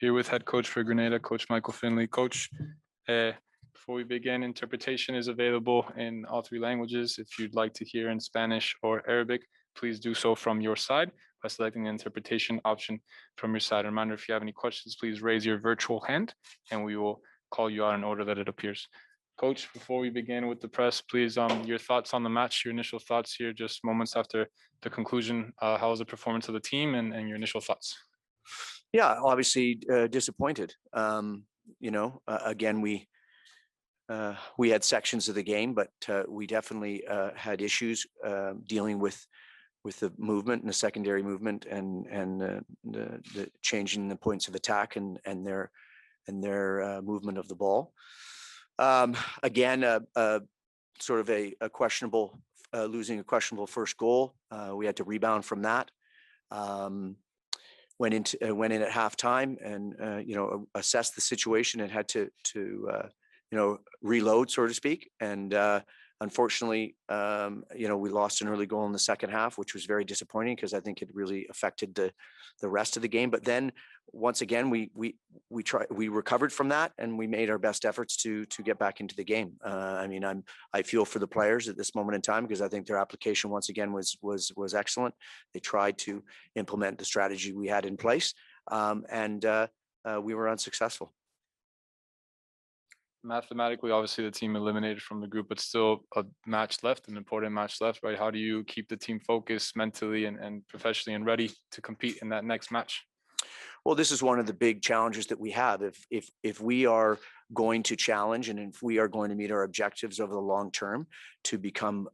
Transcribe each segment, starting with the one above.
here with head coach for Grenada, Coach Michael Finley. Coach, before we begin, interpretation is available in all three languages. If you'd like to hear in Spanish or Arabic, please do so from your side by selecting the interpretation option from your side. Reminder, if you have any questions, please raise your virtual hand and we will call you out in order that it appears. Coach, before we begin with the press, please, your thoughts on the match, your initial thoughts here, just moments after the conclusion. How was the performance of the team and your initial thoughts? Yeah, obviously disappointed. Again, we had sections of the game, but we definitely had issues dealing with the movement and the secondary movement and the changing the points of attack and their movement of the ball. Again, sort of a questionable, losing a questionable first goal. We had to rebound from that. Went in at halftime and assessed the situation and had to reload, so to speak. And unfortunately, we lost an early goal in the second half, which was very disappointing because I think it really affected the rest of the game. But then once again, we recovered from that and we made our best efforts to get back into the game. I feel for the players at this moment in time because I think their application once again was excellent. They tried to implement the strategy we had in place, and we were unsuccessful. Mathematically, obviously the team eliminated from the group, but still a match left, an important match left, right? How do you keep the team focused mentally and professionally and ready to compete in that next match? Well, this is one of the big challenges that we have. If we are going to challenge and if we are going to meet our objectives over the long term to become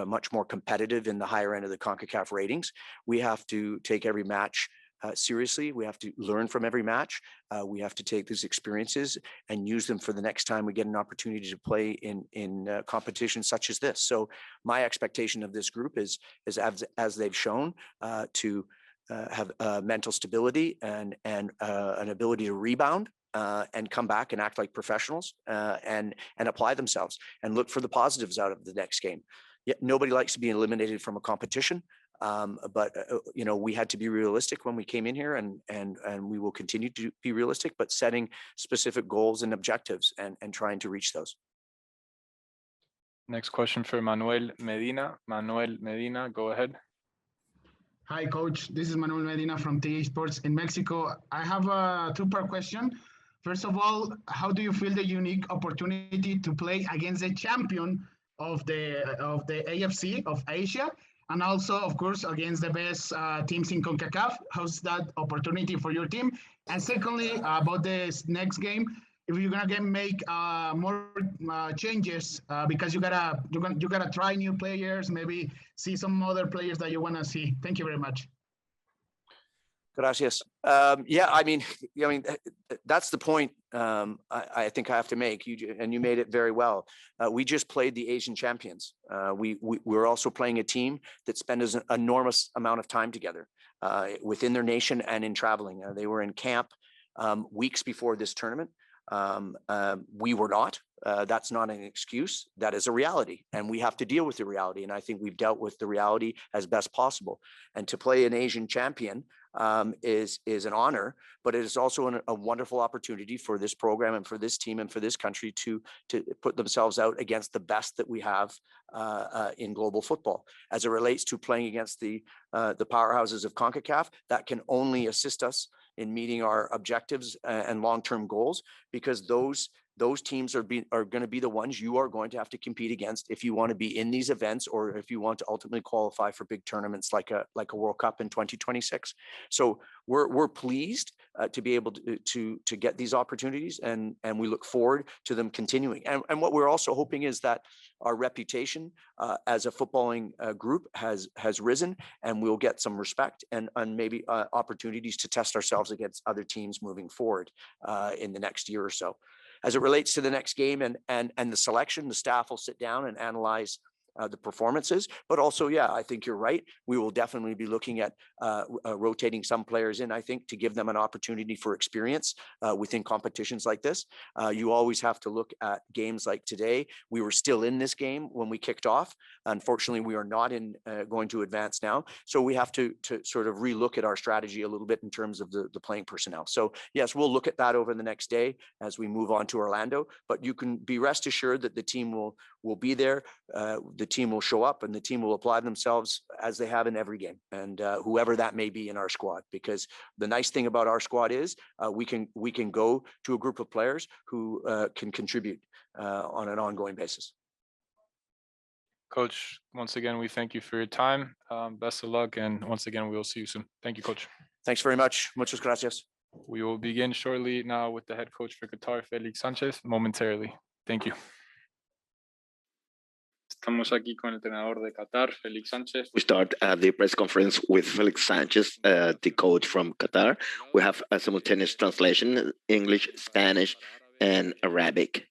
much more competitive in the higher end of the CONCACAF ratings, we have to take every match seriously. We have to learn from every match. We have to take these experiences and use them for the next time we get an opportunity to play in competitions such as this. So my expectation of this group is as they've shown to have mental stability and an ability to rebound and come back and act like professionals and apply themselves and look for the positives out of the next game. Yet nobody likes to be eliminated from a competition. But we had to be realistic when we came in here and we will continue to be realistic, but setting specific goals and objectives and trying to reach those. Next question for Manuel Medina. Manuel Medina, go ahead. Hi, Coach. This is Manuel Medina from TA Sports in Mexico. I have a two-part question. First of all, how do you feel the unique opportunity to play against the champion of the AFC of Asia? And also, of course, against the best teams in CONCACAF. How's that opportunity for your team? And secondly, about this next game, if you're gonna make more changes because you gotta try new players, maybe see some other players that you wanna see. Thank you very much. Gracias. That's the point I think I have to make. You made it very well. We just played the Asian champions. We're also playing a team that spends an enormous amount of time together within their nation and in traveling. They were in camp weeks before this tournament. We were not. That's not an excuse. That is a reality, and we have to deal with the reality. And I think we've dealt with the reality as best possible. And to play an Asian champion is an honor, but it is also a wonderful opportunity for this program and for this team and for this country to put themselves out against the best that we have in global football. As it relates to playing against the powerhouses of CONCACAF, that can only assist us in meeting our objectives and long-term goals, because those teams are going to be the ones you are going to have to compete against if you want to be in these events or if you want to ultimately qualify for big tournaments like a World Cup in 2026. So we're pleased to be able to get these opportunities, and we look forward to them continuing. And what we're also hoping is that our reputation as a footballing group has risen, and we'll get some respect and maybe opportunities to test ourselves against other teams moving forward in the next year or so. As it relates to the next game and the selection, the staff will sit down and analyze the performances, but also, yeah, I think you're right. We will definitely be looking at rotating some players in, I think, to give them an opportunity for experience within competitions like this. You always have to look at games like today. We were still in this game when we kicked off. Unfortunately, we are not going to advance now. So we have to sort of relook at our strategy a little bit in terms of the playing personnel. So yes, we'll look at that over the next day as we move on to Orlando, but you can be rest assured that the team will be there. The team will show up and the team will apply themselves as they have in every game, and whoever that may be in our squad, because the nice thing about our squad is we can go to a group of players who can contribute on an ongoing basis. Coach, once again, we thank you for your time. Best of luck, and once again, we will see you soon. Thank you, Coach. Thanks very much. Muchas gracias. We will begin shortly now with the head coach for Qatar, Felix Sanchez, momentarily. Thank you. Estamos aquí con el entrenador de Qatar, Felix Sanchez. We start the press conference with Felix Sanchez, the coach from Qatar. We have a simultaneous translation, English, Spanish, and Arabic.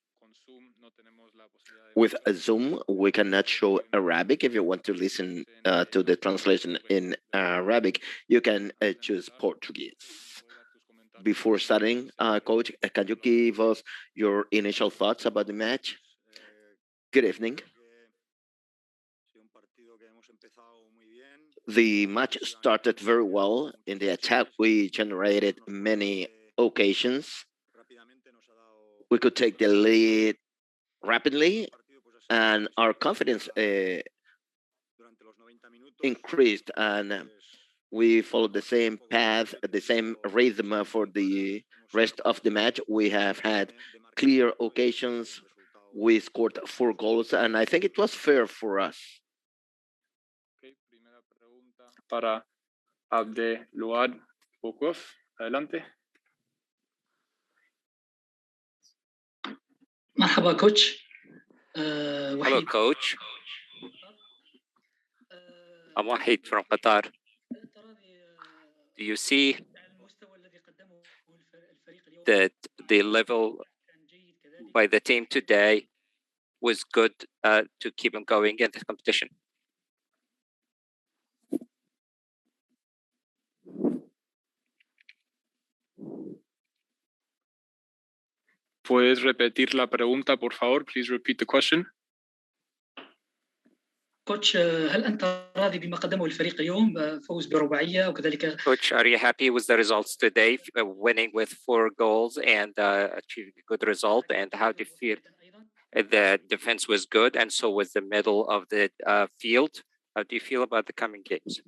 With a Zoom, we cannot show Arabic. If you want to listen to the translation in Arabic, you can choose Portuguese. Before starting, Coach, can you give us your initial thoughts about the match? Good evening. The match started very well. In the attack, we generated many occasions. We could take the lead rapidly, and our confidence increased, and we followed the same path, the same rhythm for the rest of the match. We have had clear occasions. We scored 4 goals, and I think it was fair for us. Para Abdeluad Bokov. Adelante. مرحبا كوتش. Hello, coach. I'm Wahid from Qatar. Do you see that the level by the team today was good to keep on going in this competition? ¿Puedes repetir la pregunta, por favor? Please repeat the question. كوتش هل أنت راضي بما قدمه الفريق اليوم فوز برباعية وكذلك Coach, are you happy with the results today, winning with 4 goals and achieving a good result? And how do you feel? The defense was good, and so was the middle of the field. How do you feel about the coming games?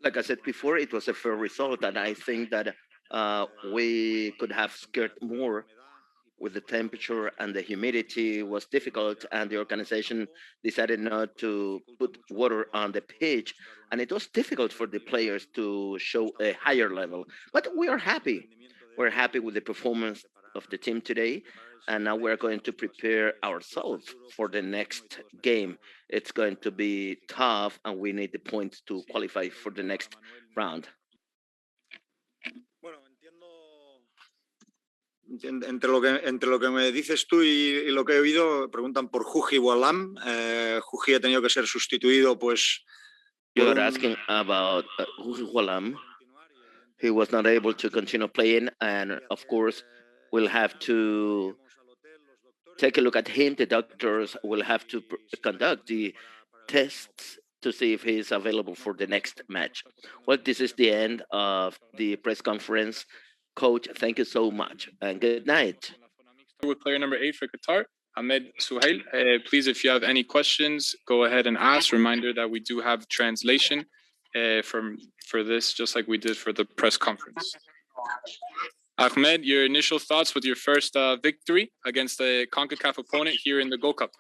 Like I said before, it was a fair result, and I think that we could have scored more. With the temperature and the humidity was difficult, and the organization decided not to put water on the pitch, and it was difficult for the players to show a higher level. But we are happy. We're happy with the performance of the team today, and now we're going to prepare ourselves for the next game. It's going to be tough, and we need the points to qualify for the next round. Entre lo que me dices tú y lo que he oído, preguntan por Juji Walam. Juji ha tenido que ser sustituido, pues. You're asking about Juji Walam. He was not able to continue playing, and of course, we'll have to take a look at him. The doctors will have to conduct the tests to see if he is available for the next match. Well, this is the end of the press conference. Coach, thank you so much, and good night. With player number 8 for Qatar, Ahmed Suhail. Please, if you have any questions, go ahead and ask. Reminder that we do have translation for this, just like we did for the press conference. Ahmed, your initial thoughts with your first victory against a CONCACAF opponent here in the Gold Cup.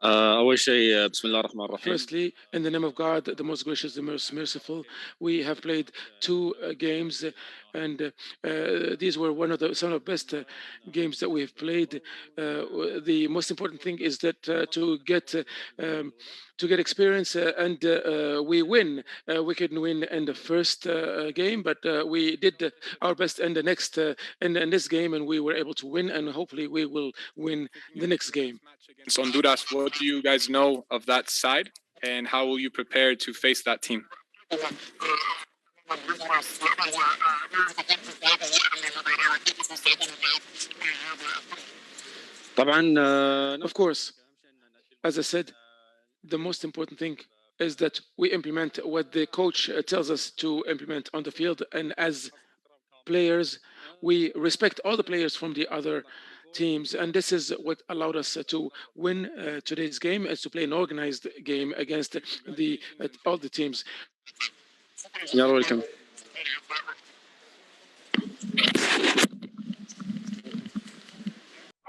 أول شيء بسم الله الرحمن الرحيم. Firstly, in the name of God, the most gracious, the most merciful, we have played two games, and these were some of the best games that we have played. The most important thing is that to get experience, and we win. We couldn't win in the first game, but we did our best in the next in this game, and we were able to win, and hopefully we will win the next game. Against Honduras, what do you guys know of that side, and how will you prepare to face that team? Of course, as I said, the most important thing is that we implement what the coach tells us to implement on the field, and as players, we respect all the players from the other teams, and this is what allowed us to win today's game, is to play an organized game against all the teams. You're welcome.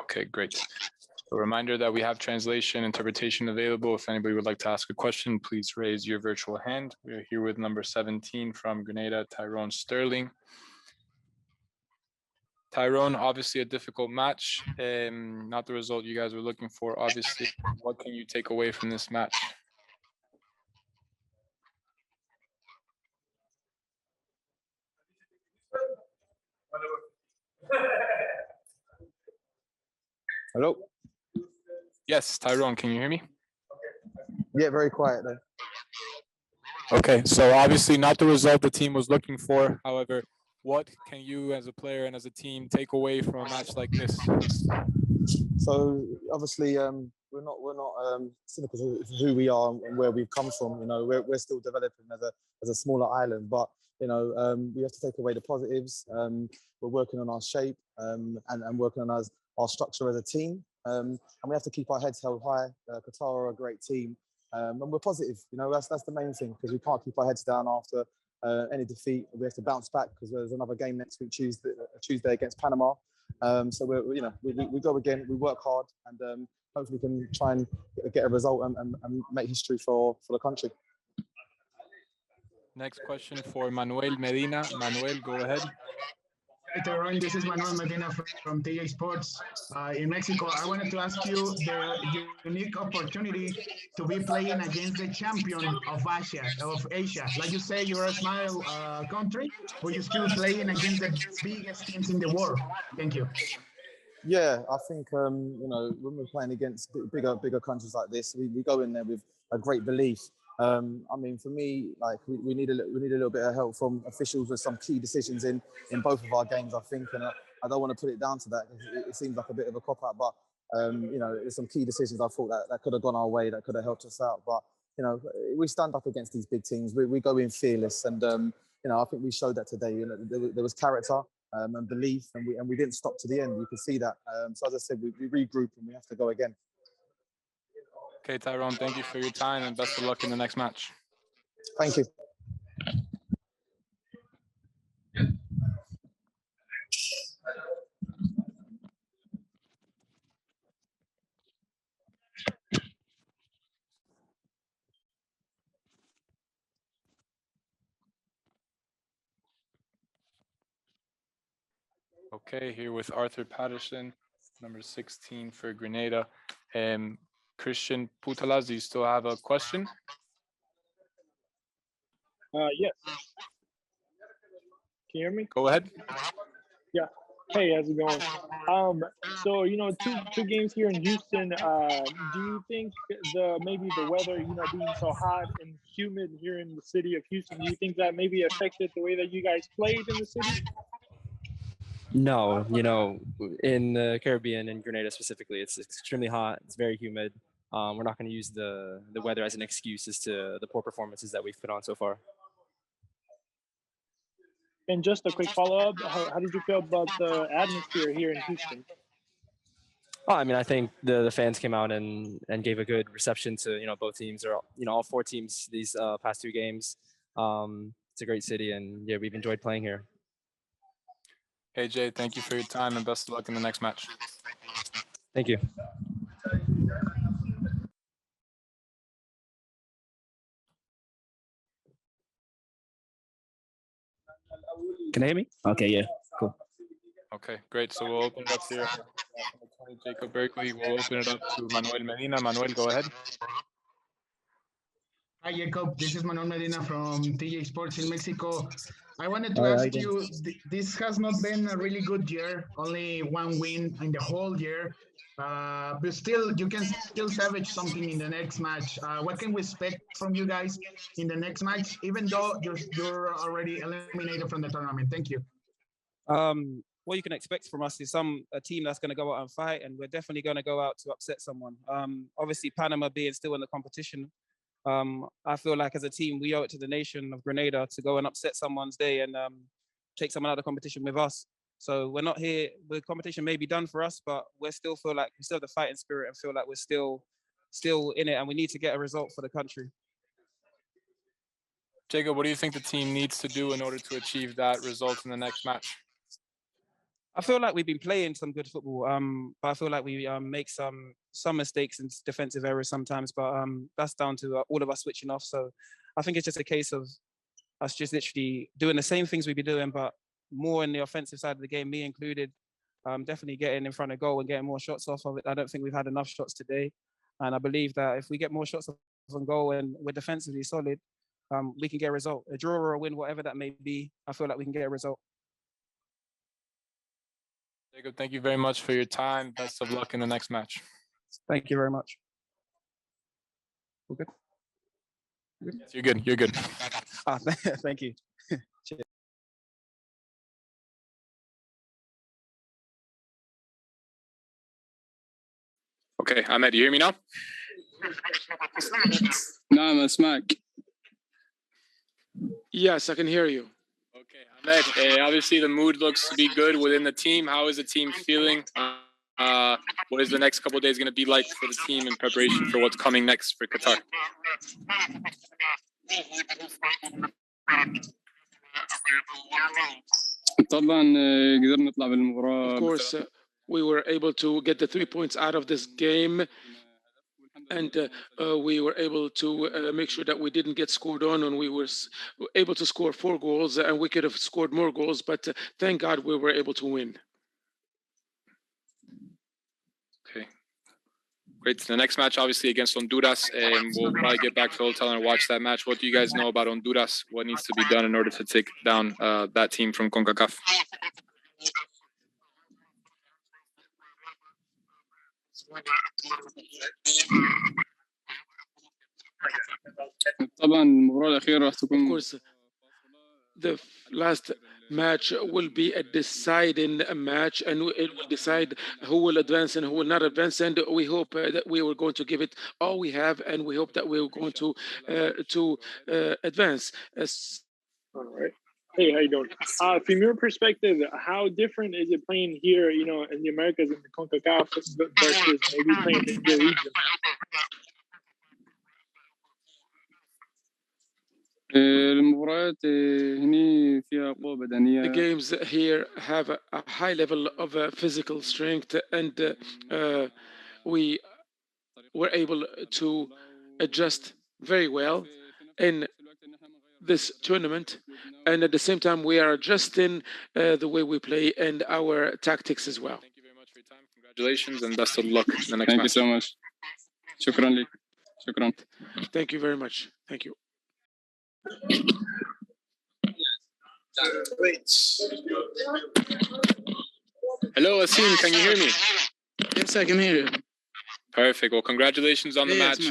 Okay, great. A reminder that we have translation, interpretation available. If anybody would like to ask a question, please raise your virtual hand. We're here with number 17 from Grenada, Tyrone Sterling. Tyrone, obviously a difficult match, not the result you guys were looking for, obviously. What can you take away from this match? Hello? Yes, Tyrone, can you hear me? Yeah, very quiet though. Okay, so obviously not the result the team was looking for. However, what can you as a player and as a team take away from a match like this? So obviously we're not cynical to who we are and where we've come from. You know, we're still developing as a smaller island, but you know, we have to take away the positives. We're working on our shape and working on our structure as a team. And we have to keep our heads held high. Qatar are a great team. And we're positive, you know, that's the main thing, because we can't keep our heads down after any defeat. We have to bounce back because there's another game next week, Tuesday against Panama. So we go again, we work hard, and hopefully can try and get a result and make history for the country. Next question for Manuel Medina. Manuel, go ahead. Hi, Tyrone. This is Manuel Medina from TJ Sports in Mexico. I wanted to ask you the unique opportunity to be playing against the champion of Asia. Like you say, you're a small country, but you're still playing against the biggest teams in the world. Thank you. Yeah, I think you know, when we're playing against bigger countries like this, we go in there with a great belief. I mean, for me, like we need a little bit of help from officials with some key decisions in both of our games, I think, and I don't want to put it down to that. It seems like a bit of a cop-out, but you know, there's some key decisions I thought that could have gone our way, that could have helped us out. But you know, we stand up against these big teams. We go in fearless, and you know, I think we showed that today. You know, there was character and belief, and we didn't stop to the end. You could see that. So as I said, we regroup and we have to go again. Okay, Tyrone, thank you for your time and best of luck in the next match. Thank you. Okay, here with Arthur Patterson, number 16 for Grenada. Christian Putalas, do you still have a question? Yes. Can you hear me? Go ahead. Yeah. Hey, how's it going? So you know, two games here in Houston. Do you think maybe the weather, you know, being so hot and humid here in the city of Houston, do you think that maybe affected the way that you guys played in the city? No, you know, in the Caribbean and Grenada specifically, it's extremely hot. It's very humid. We're not going to use the weather as an excuse as to the poor performances that we've put on so far. And just a quick follow-up, how did you feel about the atmosphere here in Houston? Oh, I mean, I think the fans came out and gave a good reception to, you know, both teams, or, you know, all four teams these past two games. It's a great city, and yeah, we've enjoyed playing here. AJ, thank you for your time and best of luck in the next match. Thank you. Can you hear me? Okay, yeah, cool. Okay, great. So we'll open it up here. Jacob Berkeley. We'll open it up to Manuel Medina. Manuel, go ahead. Hi, Jacob. This is Manuel Medina from TJ Sports in Mexico. I wanted to Hi, ask Aiden. you, this has not been a really good year, only one win in the whole year. But still, you can still salvage something in the next match. What can we expect from you guys in the next match, even though you're already eliminated from the tournament? Thank you. What you can expect from us is a team that's going to go out and fight, and we're definitely going to go out to upset someone. Obviously, Panama being still in the competition, I feel like as a team, we owe it to the nation of Grenada to go and upset someone's day and take someone out of the competition with us. So we're not here, the competition may be done for us, but we still feel like we still have the fighting spirit and feel like we're still in it, and we need to get a result for the country. Jacob, what do you think the team needs to do in order to achieve that result in the next match? I feel like we've been playing some good football, but I feel like we make some mistakes and defensive errors sometimes, but that's down to all of us switching off. So I think it's just a case of us just literally doing the same things we've been doing, but more in the offensive side of the game, me included, definitely getting in front of goal and getting more shots off of it. I don't think we've had enough shots today. And I believe that if we get more shots off on goal and we're defensively solid, we can get a result. A draw or a win, whatever that may be, I feel like we can get a result. Jacob, thank you very much for your time. Best of luck in the next match. Thank you very much. We're good? Yes, you're good. You're good. Thank you. Cheers. Okay, Ahmed, you hear me now? نعم أسمعك. Yes, I can hear you. Okay, Ahmed, obviously the mood looks to be good within the team. How is the team feeling? What is the next couple of days going to be like for the team in preparation for what's coming next for Qatar? طبعا قدرنا نطلع بالمباراة. Of course, we were able to get the 3 points out of this game, and we were able to make sure that we didn't get scored on, and we were able to score 4 goals, and we could have scored more goals, but thank God we were able to win. Okay, great. The next match, obviously, against Honduras, and we'll probably get back to the hotel and watch that match. What do you guys know about Honduras? What needs to be done in order to take down that team from CONCACAF? طبعا المباراة الأخيرة راح تكون. Of course, the last match will be a deciding match, and it will decide who will advance and who will not advance. And we hope that we were going to give it all we have, and we hope that we are going to advance. All right. Hey, how you doing? From your perspective, how different is it playing here, you know, in the Americas and the CONCACAF versus maybe playing in your region? المباريات هني فيها قوة بدنية. The games here have a high level of physical strength, and we were able to adjust very well in this tournament, and at the same time we are adjusting the way we play and our tactics as well. Thank you very much for your time. Congratulations and best of luck in the next Thank match. you so much. شكرا لك. شكرا. Thank you very much. Thank you. Hello, Asim, can you hear me? Yes, I can hear you. Perfect. Well, congratulations on the match.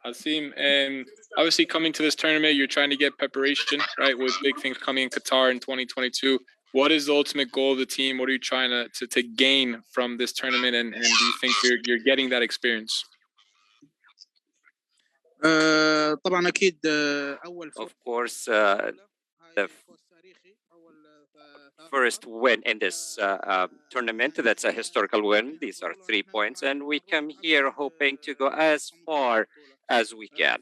Asim, obviously coming to this tournament, you're trying to get preparation, right, with big things coming in Qatar in 2022. What is the ultimate goal of the team? What are you trying to gain from this tournament, and do you think you're getting that experience? طبعا أكيد أول. Of course, the first win in this tournament, that's a historical win. These are 3 points, and we come here hoping to go as far as we can.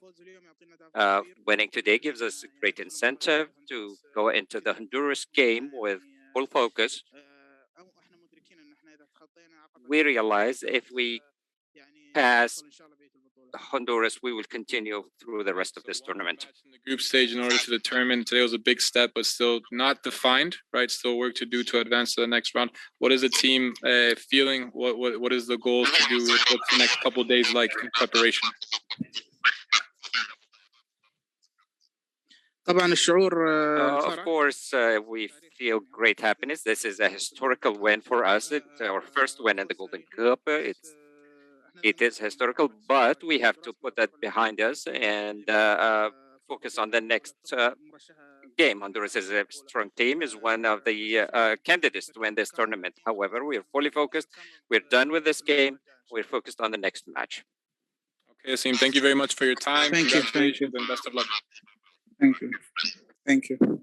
Winning today gives us a great incentive to go into the Honduras game with full focus. We realize if we pass Honduras, we will continue through the rest of this tournament. In the group stage in order to determine. Today was a big step, but still not defined, right? Still work to do to advance to the next round. What is the team feeling? What is the goal to do? What's the next couple of days like in preparation? Of course, we feel great happiness. This is a historical win for us. It's our first win in the Golden Cup. It is historical, but we have to put that behind us and focus on the next game. Honduras is a strong team, is one of the candidates to win this tournament. However, we are fully focused. We're done with this game. We're focused on the next match. Okay, Asim, thank you very much for your time. Thank you. Congratulations and best of luck. Thank you. Thank you.